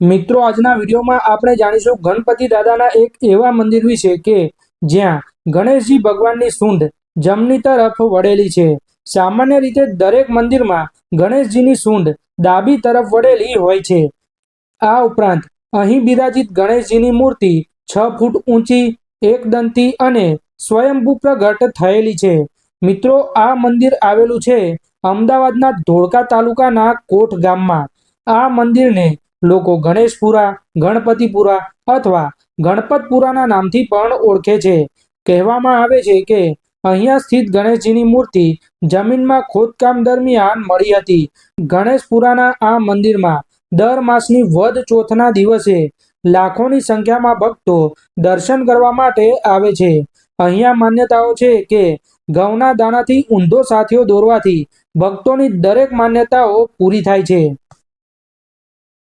મિત્રો, આજના વિડીયોમાં આપણે જાણીશું ગણપતિ દાદાના એક એવા મંદિર વિશે કે જ્યાં ગણેશજી ભગવાનની સૂંઢ જમણી તરફ વળેલી છે। સામાન્ય રીતે દરેક મંદિરમાં ગણેશજીની સૂંઢ ડાબી તરફ વળેલી હોય છે। આ ઉપરાંત અહીં બિરાજિત ગણેશજીની મૂર્તિ 6 ફૂટ ઊંચી, એકદંતી અને સ્વયંભૂ પ્રગટ થયેલી છે। મિત્રો, આ મંદિર આવેલું છે અમદાવાદના ધોળકા તાલુકાના કોટ ગામમાં। આ મંદિરને લોકો ગણેશપુરા, ગણપતિપુરા અથવા ગણપતપુરાના નામથી પણ ઓળખે છે। કહેવામાં આવે છે કે અહીંયા સ્થિત ગણેશજીની મૂર્તિ જમીનમાં ખોદકામ દરમિયાન મળી હતી। ગણેશપુરાના આ મંદિરમાં દર માસની વદ ચોથના દિવસે લાખોની સંખ્યામાં ભક્તો દર્શન કરવા માટે આવે છે। અહીંયા માન્યતાઓ છે કે ઘઉંના દાણાથી ઊંધો સાથિયો દોરવાથી ભક્તોની દરેક માન્યતાઓ પૂરી થાય છે।